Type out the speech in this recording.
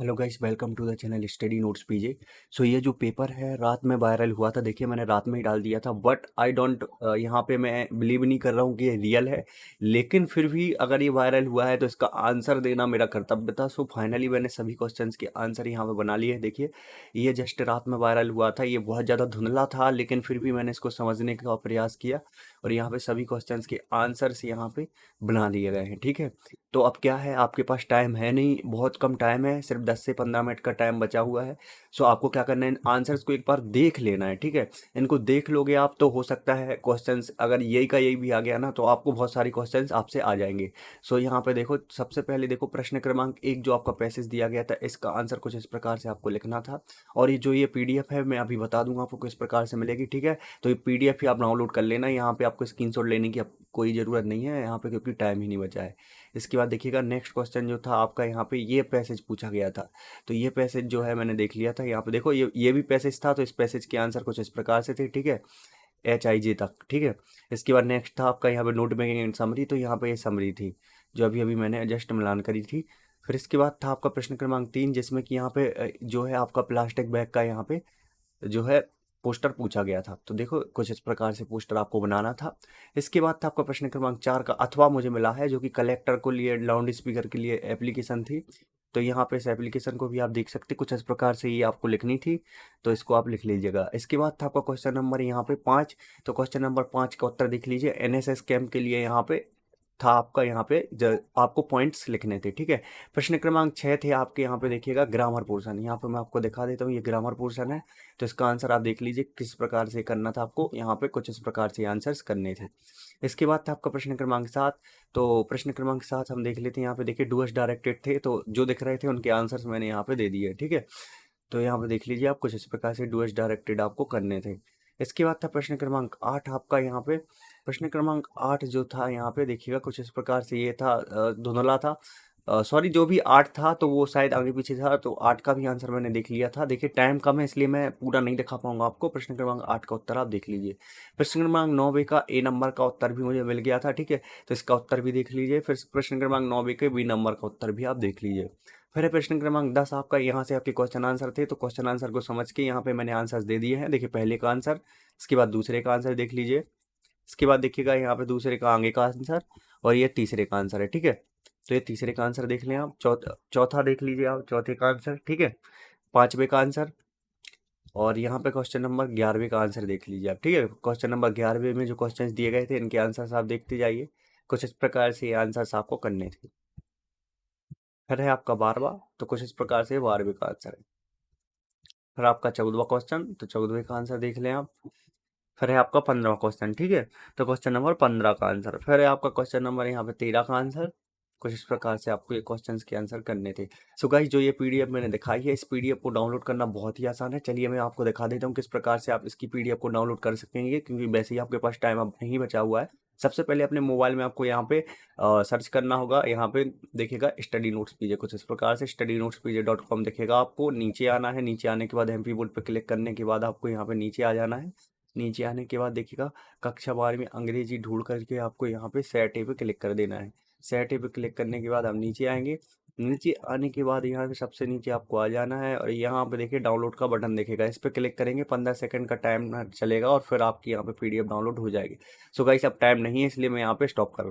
Hello guys, welcome to the channel study notes PJ. So ये जो paper है रात में वायरल हुआ था, देखिए मैंने रात में ही डाल दिया था, बट आई डोंट यहाँ पे मैं बिलीव नहीं कर रहा हूँ कि ये रियल है। लेकिन फिर भी अगर ये वायरल हुआ है तो इसका आंसर देना मेरा कर्तव्य था। सो फाइनली मैंने सभी क्वेश्चंस के आंसर यहाँ पे बना लिए हैं। देखिए ये जस्ट रात में वायरल हुआ था, ये बहुत ज़्यादा धुंधला था, लेकिन फिर भी मैंने इसको समझने का प्रयास किया और यहाँ पे सभी क्वेश्चंस के आंसर्स यहाँ पे बना लिए गए हैं। ठीक है, तो अब क्या है, आपके पास टाइम है नहीं, बहुत कम टाइम है, सिर्फ 10 से 15 मिनट का टाइम बचा हुआ है। सो आपको क्या करना है, इन आंसर्स को एक बार देख लेना है। ठीक है, इनको देख लोगे आप तो हो सकता है क्वेश्चंस अगर यही का यही भी आ गया ना, तो आपको बहुत सारी क्वेश्चंस आपसे आ जाएंगे। सो यहाँ पे देखो, सबसे पहले देखो प्रश्न क्रमांक 1 जो आपका पैसेज दिया गया था, इसका आंसर कुछ इस प्रकार से आपको लिखना था। और ये पीडीएफ है, मैं अभी बता दूंगा आपको किस प्रकार से मिलेगी। ठीक है, तो ये पीडीएफ ही आप डाउनलोड कर लेना, यहाँ पे आपको स्क्रीनशॉट लेने की अब कोई ज़रूरत नहीं है यहाँ पे, क्योंकि टाइम ही नहीं बचा है। इसके बाद देखिएगा नेक्स्ट क्वेश्चन जो था आपका, यहाँ पे ये पैसेज पूछा गया था। तो ये पैसेज जो है मैंने देख लिया था। यहाँ पे देखो ये भी पैसेज था, तो इस पैसेज के आंसर कुछ इस प्रकार से थे। ठीक है, HIJ तक। ठीक है, इसके बाद नेक्स्ट था आपका यहाँ पे नोट मेकिंग एंड समरी, तो यहाँ पे ये समरी थी जो अभी अभी मैंने जस्ट मिलान करी थी। फिर इसके बाद था आपका प्रश्न क्रमांक 3, जिसमें कि यहाँ पे जो है आपका प्लास्टिक बैग का यहाँ पे जो है पोस्टर पूछा गया था। तो देखो कुछ इस प्रकार से पोस्टर आपको बनाना था। इसके बाद था आपका प्रश्न क्रमांक 4 का अथवा मुझे मिला है, जो कि कलेक्टर को लिए लाउड स्पीकर के लिए एप्लीकेशन थी। तो यहाँ पे इस एप्लीकेशन को भी आप देख सकते, कुछ इस प्रकार से ये आपको लिखनी थी, तो इसको आप लिख लीजिएगा। इसके बाद था आपका क्वेश्चन नंबर यहाँ पे 5। तो क्वेश्चन नंबर 5 का उत्तर देख लीजिए। NSS कैंप के लिए यहाँ पे था आपका, यहाँ पे आपको पॉइंट्स लिखने थे। ठीक है, प्रश्न क्रमांक 6 थे आपके, यहाँ पे देखिएगा ग्रामर पोर्शन। यहाँ पे मैं आपको दिखा देता हूँ, ये ग्रामर पोर्शन है। तो इसका आंसर आप देख लीजिए किस प्रकार से करना था आपको, यहाँ पे कुछ इस प्रकार से आंसर्स करने थे। इसके बाद था आपका प्रश्न क्रमांक 7। तो प्रश्न क्रमांक 7 हम देख लेते हैं। यहाँ पे देखिए डूअर्स डायरेक्टेड थे, तो जो दिख रहे थे उनके आंसर्स मैंने यहाँ पे दे दिए। ठीक है, तो यहाँ पे देख लीजिए आप, कुछ इस प्रकार से डूअर्स डायरेक्टेड आपको करने थे। इसके बाद था प्रश्न क्रमांक 8 आपका, यहाँ पे प्रश्न क्रमांक 8 जो था यहाँ पे देखिएगा कुछ इस प्रकार से ये था, धुंधला था। सॉरी, जो भी 8 था तो वो शायद आगे पीछे था, तो 8 का भी आंसर मैंने देख लिया था। देखिए टाइम कम है, इसलिए मैं पूरा नहीं दिखा पाऊंगा आपको। प्रश्न क्रमांक 8 का उत्तर आप देख लीजिए। प्रश्न क्रमांक 9 का A नंबर का उत्तर भी मुझे मिल गया था। ठीक है, तो इसका उत्तर भी देख लीजिए। फिर प्रश्न क्रमांक 9 के B नंबर का उत्तर भी आप देख लीजिए। फिर है प्रश्न क्रमांक 10 आपका, यहाँ से आपके क्वेश्चन आंसर थे, तो क्वेश्चन आंसर को समझ के यहाँ पे मैंने आंसर दे दिए हैं। देखिए पहले का आंसर, इसके बाद दूसरे का आंसर देख लीजिए, इसके बाद देखिएगा यहाँ पे दूसरे का आगे का आंसर, और ये तीसरे का आंसर है। ठीक है, तो ये तीसरे का आंसर देख लें आप। चौथा देख लीजिए आप, चौथे का आंसर। ठीक है, पांचवे का आंसर, और यहाँ पे क्वेश्चन नंबर 11वें का आंसर देख लीजिए आप। ठीक है, क्वेश्चन नंबर 11वें में जो क्वेश्चन दिए गए थे, इनके आंसर आप देखते जाइए। कुछ इस प्रकार से ये आंसर आपको करने थे। फिर है आपका 12वां, तो कुछ इस प्रकार से 12वें का आंसर है। फिर आपका 14वां क्वेश्चन, तो 14वें का आंसर देख लें आप। फिर है आपका 15वां क्वेश्चन। ठीक है, तो क्वेश्चन नंबर 15 का आंसर। फिर है आपका क्वेश्चन नंबर यहाँ पे 13 का आंसर। कुछ इस प्रकार से आपको ये क्वेश्चंस के आंसर करने थे। सो गाइस, जो ये पीडीएफ मैंने दिखाई है, इस पीडीएफ को डाउनलोड करना बहुत ही आसान है। चलिए मैं आपको दिखा देता हूँ किस प्रकार से आप इसकी पीडीएफ को डाउनलोड कर सकेंगे, क्योंकि वैसे ही आपके पास टाइम अब नहीं बचा हुआ है। सबसे पहले अपने मोबाइल में आपको यहाँ पे सर्च करना होगा। यहाँ पे देखिएगा स्टडी नोट्स पीजे, कुछ इस प्रकार से studynotespj.com दिखेगा। आपको नीचे आना है, नीचे आने के बाद MP बोर्ड पर क्लिक करने के बाद आपको यहाँ पे नीचे आ जाना है। नीचे आने के बाद देखिएगा कक्षा 12 अंग्रेजी ढूंढ करके आपको यहाँ पे सेट ए पे क्लिक कर देना है। सेट ए पे क्लिक करने के बाद हम नीचे आएंगे। नीचे आने के बाद यहाँ पे सबसे नीचे आपको आ जाना है, और यहाँ पे देखिए डाउनलोड का बटन दिखेगा, इस पे क्लिक करेंगे। 15 सेकंड का टाइम चलेगा और फिर आपकी यहाँ पे पीडीएफ डाउनलोड हो जाएगी। सो गाइस, अब टाइम नहीं है, इसलिए मैं यहाँ पे स्टॉप कर रहा हूँ।